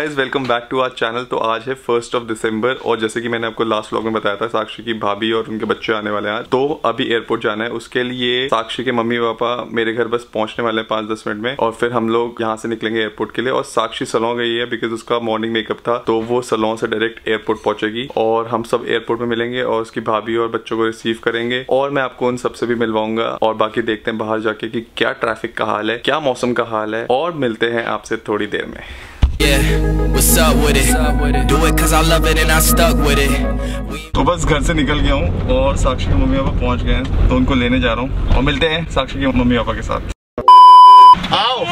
Guys welcome back to our channel. तो आज है 1 दिसंबर और जैसे कि मैंने आपको लास्ट व्लॉग में बताया था साक्षी की भाभी और उनके बच्चे आने वाले हैं। तो अभी एयरपोर्ट जाना है, उसके लिए साक्षी के मम्मी पापा मेरे घर बस पहुंचने वाले हैं 5-10 मिनट में और फिर हम लोग यहाँ से निकलेंगे एयरपोर्ट के लिए। और साक्षी सलोन गई है बिकॉज उसका मॉर्निंग मेकअप था, तो वो सलोन से डायरेक्ट एयरपोर्ट पहुंचेगी और हम सब एयरपोर्ट में मिलेंगे और उसकी भाभी और बच्चों को रिसीव करेंगे और मैं आपको उन सबसे भी मिलवाऊंगा। और बाकी देखते हैं बाहर जाके कि क्या ट्रैफिक का हाल है, क्या मौसम का हाल है, और मिलते हैं आपसे थोड़ी देर में। तो बस घर से निकल गया हूँ और साक्षी के मम्मी पापा पहुँच गए हैं, तो उनको लेने जा रहा हूँ और मिलते हैं साक्षी के मम्मी पापा के साथ। आओ,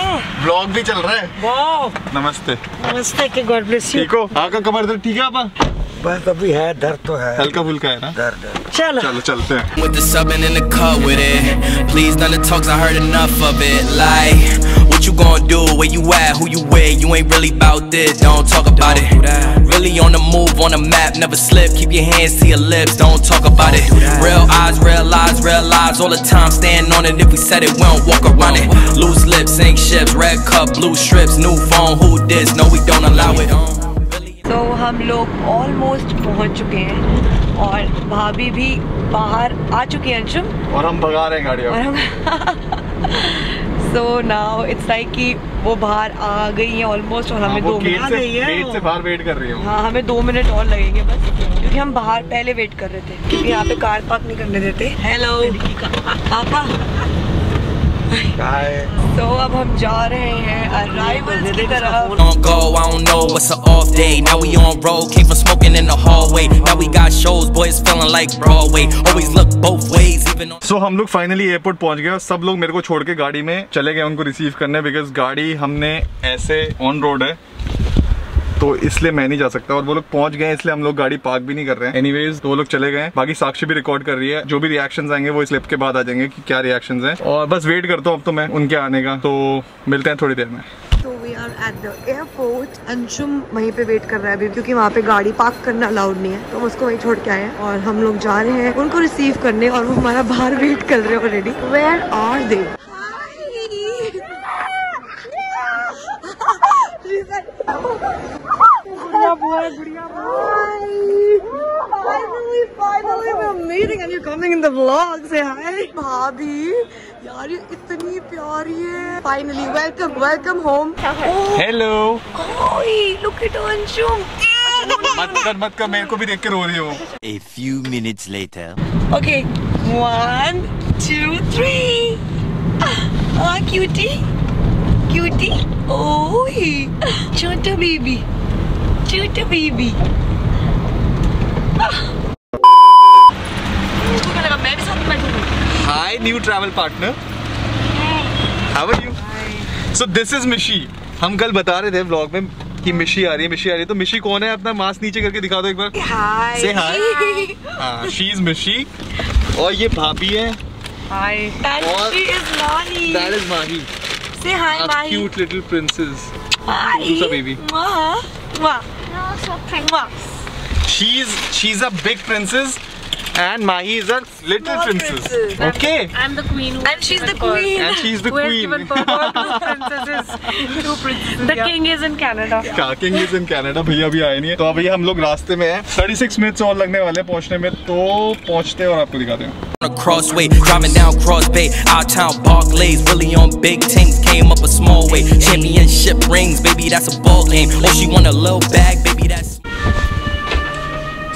व्लॉग भी चल रहा है। वाह, नमस्ते। नमस्ते के गॉड ब्लेस यू। ठीक हो? हाँ का कमर दर्द ठीक है आपा? बस अभी है, दर्द तो है, हल्का फुल्का है ना दर्द। चलो चलो चलते हैं। What you gonna do? Where you at? Who you with? You ain't really bout this. Don't talk about it. Really on the move, on the map, never slip. Keep your hands to your lips. Don't talk about it. Real eyes, real lies all the time. Stand on it. If we said it, we don't walk around it. Loose lips, sink ships, red cup, blue strips, new phone. Who this? No, we don't allow it. तो हम लोग almost पहुंच चुके हैं और भाभी भी बाहर आ चुकी है अंशुम, और हम भगा रहे हैं गाड़ी। So now it's like कि वो बाहर आ गई है ऑलमोस्ट और हमें 2 मिनट गेट से बाहर वेट कर रही है। हाँ, हमें 2 मिनट और लगेंगे बस, क्योंकि हम बाहर पहले वेट कर रहे थे क्योंकि यहाँ पे कार पार्क नहीं करने देते। हेलो पापा। तो अब हम जा रहे हैं अराइवल्स की तरफ। Go, I don't know what's an off day. Now we on road, came from smoking in the hallway. Now we got shows, boys feeling like Broadway. Always look both ways, even on. So हम लोग finally airport पहुंच गए। सब लोग मेरे को छोड़ के गाड़ी में चले गए उनको रिसीव करने, बिकॉज गाड़ी हमने ऐसे ऑन रोड है तो इसलिए मैं नहीं जा सकता, और वो लोग पहुंच गए इसलिए हम लोग गाड़ी पार्क भी नहीं कर रहे हैं। एनीवेज तो वो लोग चले गए। बाकी साक्षी भी रिकॉर्ड कर रही है, जो भी रिएक्शंस आएंगे वो इस क्लिप के बाद आ जाएंगे कि क्या रिएक्शंस हैं। और बस वेट करता हूँ अब तो मैं उनके आने का, तो मिलते हैं थोड़ी देर में। तो we are at the airport. Anshum वहीं पे वेट कर रहा है अभी, क्योंकि वहाँ पे गाड़ी पार्क करना अलाउड नहीं है, तो हम उसको वहीं छोड़ के आए हैं और हम लोग जा रहे हैं उनको रिसीव करने और वो हमारा बाहर वेट कर रहे हैं already. Where are they? Finally we're meeting and you're coming in the vlog. Say hi. भाभी यार ये इतनी प्यारी है। Finally welcome home. Hello. Look at Anshum. मत कर, मेरे को भी देख के रो रही हो। A few minutes later. Okay, 1, 2, 3. Ah, cutie. Oh, छोटा baby. मैं भी साथ में बैठूंगी। Hi, new travel partner. How are you? So this is मिशी। हम कल बता रहे थे व्लॉग में कि मिशी आ रही है। तो मिशी कौन है? अपना मास्क नीचे करके दिखा दो एक बार। Hi. Say hi. हाँ, she is मिशी और ये भाभी है। Hi. And she is Mahi. That is Mahi. Say hi, A Mahi. cute little princess. Hi. Who's a baby? Mwah. She's a big princess and Mahi is a little princess. Okay. I'm the queen. And she's the queen. And she's the queen. Two princesses. The king is in Canada. King is in Canada. भैया अभी आए नहीं है, तो अभी हम लोग रास्ते में हैं। 36 मिनट्स और लगने वाले हैं पहुंचने में, तो पहुंचते हैं और आपको दिखाते हैं। Crossway, driving down Cross Bay, out town Barclays, really on big things, came up a small way, championship rings, baby that's a ball game, oh she want a little bag, baby that's.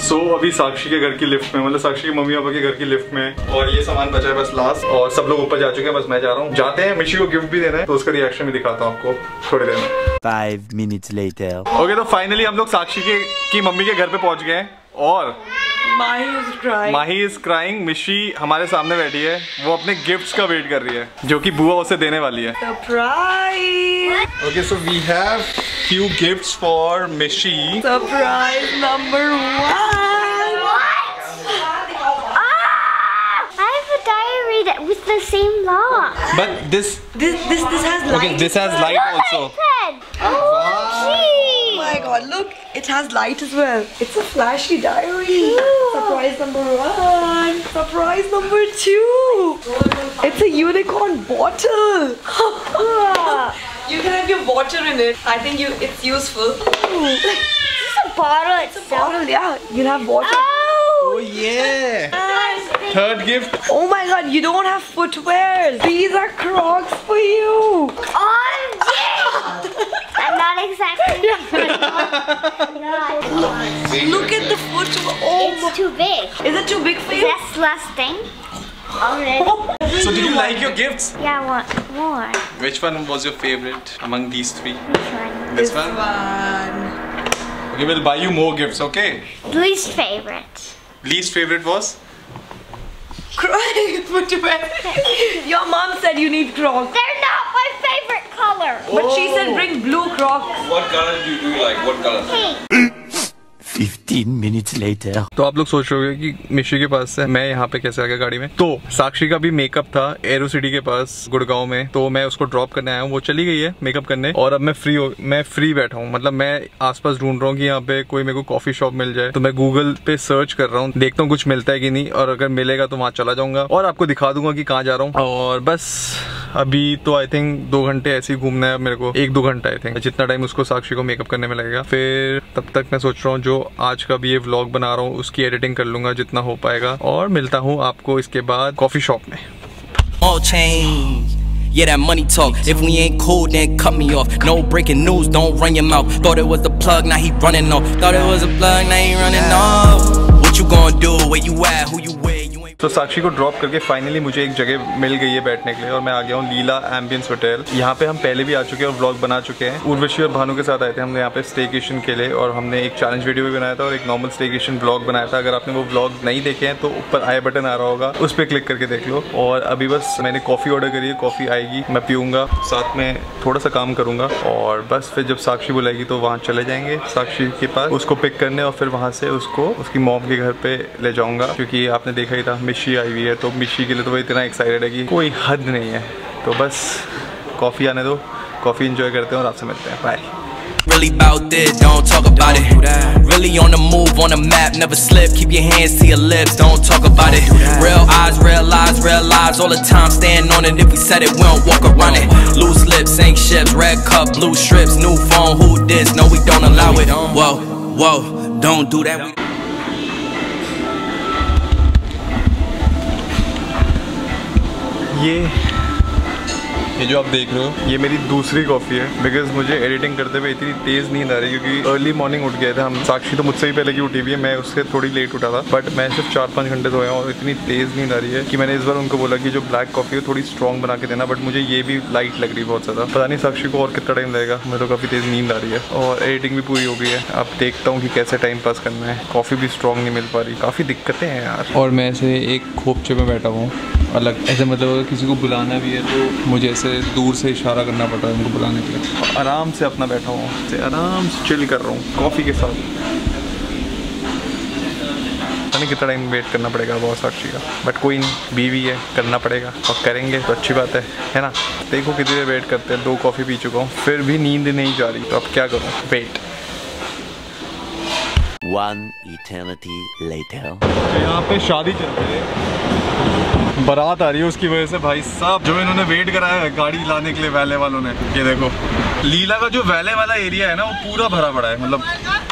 So अभी साक्षी के घर की lift में, मतलब साक्षी के mummy papa के घर की लिफ्ट में, और ये सामान बचा है बस लास्ट, और सब लोग ऊपर जा चुके हैं, बस मैं जा रहा हूँ। जाते हैं, मिशी को गिफ्ट भी देना है, तो उसका रिएक्शन भी दिखाता हूँ आपको थोड़ी देर में। 5 minutes later. ओके, तो फाइनली हम लोग साक्षी की मम्मी के घर पे पहुंच गए हैं और माही इज क्राइंग। मिशी हमारे सामने बैठी है, वो अपने गिफ्ट्स का वेट कर रही है जो कि बुआ उसे देने वाली है। Surprise. Okay, so we have few gifts for Mishi. Surprise number 1. I have a diary that with the same lock. But this has light. okay, this has light also. Oh my god, look, it has light as well. It's a flashy diary. Surprise number 1. Surprise number 2. It's a unicorn bottle. You can have your water in it. I think it's useful. This is a bottle itself. Bottle, yeah. You can have water. Oh yeah. Third gift. Oh my God, you don't have footwear. These are Crocs for you. OMG! I'm not exactly. Look at the footwear. Oh, It's too big. is it too big for you? That's last thing. Already. So did you like your gifts? Yeah, I want more. Which one was your favorite among these three? Which one? This one? Okay, we'll buy you more gifts, okay? Least favorite. Least favorite was? Footwear. Your mom said you need Crocs. They're not my favorite color. But she said bring blue Crocs. What color do you like? What color? Pink. 15 minutes later. तो आप लोग सोच रहे होंगे कि मिशी के पास से मैं यहाँ पे कैसे आ गया गाड़ी में। तो साक्षी का भी मेकअप था एरो सिटी के पास गुड़गांव में, तो मैं उसको ड्रॉप करने आया हूँ। वो चली गई है मेकअप करने और अब मैं फ्री बैठा हूँ। मतलब मैं आसपास ढूंढ रहा हूँ कि यहाँ पे कोई मेरे को कॉफी शॉप मिल जाए। तो मैं गूगल पे सर्च कर रहा हूँ, देखता हूँ कुछ मिलता है कि नहीं, और अगर मिलेगा तो वहाँ चला जाऊंगा और आपको दिखा दूंगा कि कहाँ जा रहा हूँ। और बस अभी तो आई थिंक 2 घंटे ऐसे ही घूमना है मेरे को, 1-2 घंटा आई थिंक, जितना टाइम उसको साक्षी को मेकअप करने में लगेगा। फिर तब तक मैं सोच रहा हूँ जो आज का भी ये व्लॉग बना रहा हूँ उसकी एडिटिंग कर लूंगा जितना हो पाएगा, और मिलता हूँ आपको इसके बाद कॉफी शॉप में। All change. Yeah, that money talk. If we ain't cool, then cut me off. No breaking news, don't run your mouth. Thought it was the plug, now he running off. Thought it was a plug, now he running off. What you gonna do? Where you at? Who you with? You ain't. तो साक्षी को drop करके finally मुझे एक जगह मिल गई है बैठने के लिए और मैं आ गया हूँ लीला एम्बियंस होटल। यहाँ पे हम पहले भी आ चुके हैं और व्लॉग बना चुके हैं। उर्वशी और भानु के साथ आए थे हमने यहाँ पे स्टेकेशन के लिए, और हमने एक चैलेंज वीडियो भी बनाया था और एक नॉर्मल स्टेकेशन व्लॉग बनाया था। अगर आपने वो व्लॉग नहीं देखे हैं तो ऊपर आई बटन आ रहा होगा, उस पर क्लिक करके देख लो। और अभी बस मैंने कॉफ़ी ऑर्डर करी है, कॉफ़ी आएगी, मैं पीऊँगा, साथ में थोड़ा सा काम करूँगा, और बस फिर जब साक्षी बुलाएगी तो वहाँ चले जाएंगे साक्षी के पास उसको पिक करने, और फिर वहाँ से उसको उसकी मॉम के घर पे ले जाऊँगा। क्योंकि आपने देखा ही था मिशी आई हुई है, तो मिशी के लिए तो वो इतना एक्साइटेड है कि कोई हद नहीं है। तो बस कॉफ़ी आने दो, कॉफ़ी एंजॉय करते हैं और आपसे मिलते हैं। Bye. Really about this, don't talk about it. Really on the move, on the map, never slip. Keep your hands to your lips, don't talk about it. Real eyes, real lies, all the time. Stand on it. If we said it, we don't walk around it. Loose lips, ain't ships. Red cup, blue strips, new phone. Who this? No, we don't allow it. Whoa, whoa, don't do that. ये जो आप देख रहे हो ये मेरी दूसरी coffee है, बिकॉज मुझे एडिटिंग करते हुए इतनी तेज़ नींद आ रही है क्योंकि अर्ली मॉर्निंग उठ गए थे हम। साक्षी तो मुझसे ही पहले की उठी हुई है, मैं उससे थोड़ी लेट उठा था, बट मैं सिर्फ 4-5 घंटे सोया और इतनी तेज़ नींद आ रही है कि मैंने इस बार उनको बोला कि जो ब्लैक कॉफ़ी है थोड़ी स्ट्रॉन्ग बना के देना, बट मुझे ये भी लाइट लग रही है बहुत ज़्यादा। पता नहीं साक्षी को और कितना टाइम लगेगा, मैं तो काफ़ी तेज़ नींद आ रही है और एडिटिंग भी पूरी हो गई है। अब देखता हूँ कि कैसे टाइम पास करना है, कॉफ़ी भी स्ट्रॉन्ग नहीं मिल पा रही, काफ़ी दिक्कतें हैं यार। और मैं ऐसे एक खोपचे में बैठा हूँ अलग, ऐसे मतलब अगर किसी को बुलाना भी है तो मुझे ऐसे दूर से इशारा करना पड़ता है उनको बुलाने के लिए। आराम से अपना बैठा हूँ, आराम से चिल कर रहा हूँ कॉफ़ी के साथ। पता नहीं कितना टाइम वेट करना पड़ेगा बहुत साक्षी का, बट कोई नहीं, बीवी है, करना पड़ेगा और करेंगे तो अच्छी बात है ना। देखो कितनी देर वेट करते हैं, 2 कॉफ़ी पी चुका हूँ फिर भी नींद नहीं जा रही, तो अब क्या करूँ, वेट। One eternity later. तो यहाँ पे शादी चल रही है, बारात आ रही है, उसकी वजह से भाई साहब जो इन्होंने वेट कराया है गाड़ी लाने के लिए वैले वालों ने, ये देखो लीला का जो वैले वाला एरिया है ना वो पूरा भरा पड़ा है, मतलब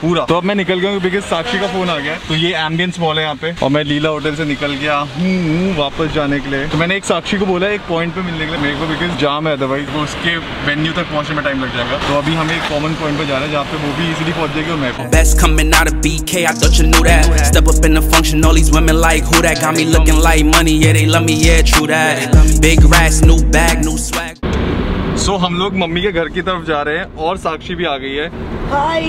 पूरा। तो अब मैं निकल गया हूँ बिकॉज साक्षी का फोन आ गया। तो ये एम्बियंस मॉल है यहाँ पे और मैं लीला होटल से निकल गया हूँ वापस जाने के लिए। तो मैंने एक साक्षी को बोला एक पॉइंट पे मिलने के लिए मेरे को, बिकॉज जाम है अदरवाइज तो उसके वेन्यू तक पहुँचने में टाइम लग जाएगा। तो अभी हम एक कॉमन पॉइंट पे जा रहे हैं जहाँ पे वो भी इजीली पहुँच जाएगी और मैं भी। Best coming out of BK, I thought you knew that. Step up in the function, all these women like who that? Got me looking like money, yeah they love me, yeah true that. Big racks, new bag, new swag. सो हम लोग mummy के घर की तरफ जा रहे हैं और साक्षी भी आ गई है। हाय,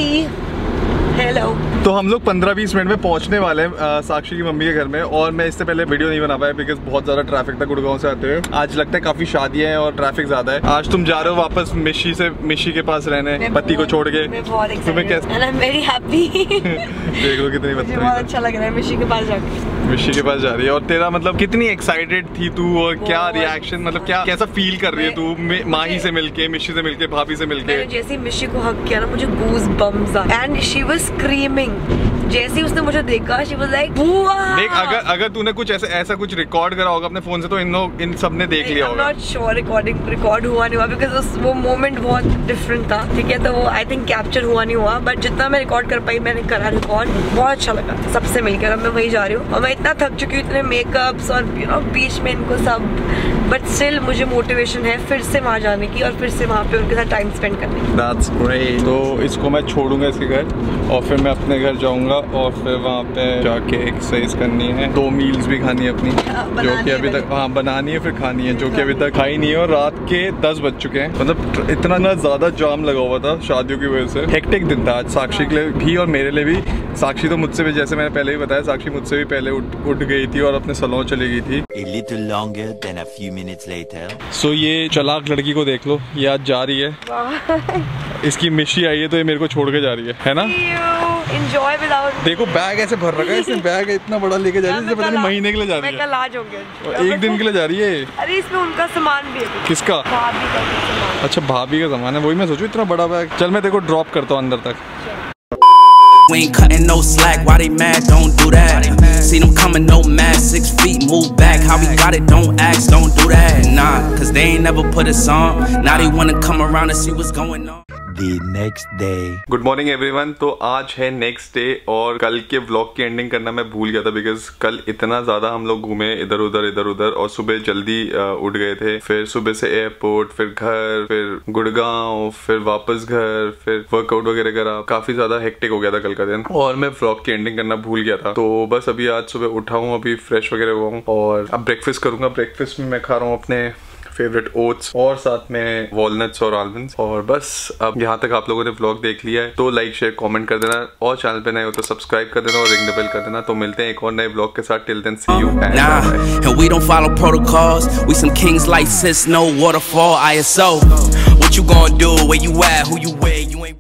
हेलो। तो हम लोग 15-20 मिनट में पहुंचने वाले हैं साक्षी की मम्मी के घर में, और मैं इससे पहले वीडियो नहीं बना पाया बिकॉज बहुत ज्यादा ट्रैफिक था गुड़गांव से आते हुए। आज लगता है काफी शादियां हैं और ट्रैफिक ज्यादा है। आज तुम जा रहे हो वापस मिशी के पास रहने, पति को छोड़ के। तुम्हें कैसे? And I'm very happy। देख लो कितनी मुझे बहुत अच्छा लग रहा है मिशी के पास जाके। मिशी के पास जा रही है और तेरा मतलब कितनी एक्साइटेड थी तू और क्या रिएक्शन, मतलब क्या कैसा फील कर रही है तू माही से मिलके, मिशी से मिलके, भाभी से मिलके? मैंने जैसे मिशी को हग किया ना मुझे गूज़ बम्स आए एंड शी वाज स्क्रीमिंग जैसे ही उसने मुझे देखा शी वाज लाइक बुआ। देख अगर तूने कुछ ऐसा कुछ रिकॉर्ड करा होगा अपने फोन से तो इन सब ने देख लिया होगा। नॉट श्योर रिकॉर्ड हुआ नहीं हुआ बिकॉज वो मोमेंट बहुत डिफरेंट था, ठीक है, तो वो आई थिंक कैप्चर हुआ नहीं हुआ, बट जितना मैं रिकॉर्ड कर पाई मैंने करा रिकॉर्ड। बहुत अच्छा लगा सबसे मिलकर। अब मैं वही जा रही हूँ और मैं इतना थक चुकी हूँ, इतने मेकअप्स और बीच में इनको सब, बट स्टिल मुझे मोटिवेशन है फिर से वहाँ जाने की और फिर से वहाँ पे उनके साथ टाइम स्पेंड करने की। That's great। तो इसको मैं छोड़ूंगा इसके घर और फिर मैं अपने घर जाऊंगा और फिर वहाँ पे जाके एक्सरसाइज करनी है, 2 मील्स भी खानी है अपनी, जो कि अभी तक बनानी है फिर खानी है, जो कि अभी तक खाई नहीं है। और रात के 10 बज चुके हैं, मतलब इतना ना ज़्यादा जाम लगा हुआ था शादियों की वजह से। हेक्टिक दिन था आज साक्षी के लिए भी और मेरे लिए भी। साक्षी तो मुझसे भी, जैसे मैंने पहले ही बताया, साक्षी मुझसे भी पहले उठ गई थी और अपने सलों चली गई थी। A little longer than a few minutes later. सो ये चालाक लड़की को देख लो, ये आज जा रही है, इसकी मिशी आई है तो ये मेरे को छोड़ के जा रही है ना। Enjoy without देखो बैग ऐसे भर रखा है इसने, बैग इतना बड़ा लेके जा रही है, पता नहीं महीने के लिए जा रही है। मैं कल आ जाऊंगी। 1 दिन के लिए जा रही है। अरे इसमें उनका सामान भी है। किसका? भाभी का सामान। अच्छा भाभी का सामान है, वही मैं सोचूं इतना बड़ा बैग। चल मैं तेरे को ड्रॉप करता हूँ अंदर तक। We ain't cutting no slack, why they mad, don't do that. See them coming, no mask, 6 feet, move back. How we got it, don't ask, don't do that. Nah, cause they ain't never put us on. Now they wanna come around and see what's going on. The next day. Good morning everyone. तो आज है next day और कल के vlog की ending करना मैं भूल गया था बिकॉज कल इतना ज़्यादा हम लोग घूमे इधर उधर और सुबह जल्दी उठ गए थे। फिर सुबह से एयरपोर्ट, फिर घर, फिर गुड़गांव, फिर वापस घर, फिर वर्कआउट वगैरह करा। काफ़ी ज़्यादा हेक्टिक हो गया था कल का दिन और मैं व्लॉग की एंडिंग करना भूल गया था। तो बस अभी आज सुबह उठा हूँ, अभी फ्रेश वगैरह हुआ हूँ और अब ब्रेकफास्ट करूँगा। ब्रेकफास्ट में मैं खा रहा हूँ अपने फेवरेट ओट्स और साथ में वॉलनट्स और आलमंड्स। और बस अब यहाँ तक आप लोगों ने व्लॉग देख लिया है तो लाइक शेयर कमेंट कर देना और चैनल पे नए हो तो सब्सक्राइब कर देना और रिंग द बेल कर देना। तो मिलते हैं एक और नए व्लॉग के साथ। Till then see you and And we don't follow protocols, we some kings like sis, no waterfall, ISO. What you gonna do, where you at, who you with, you ain't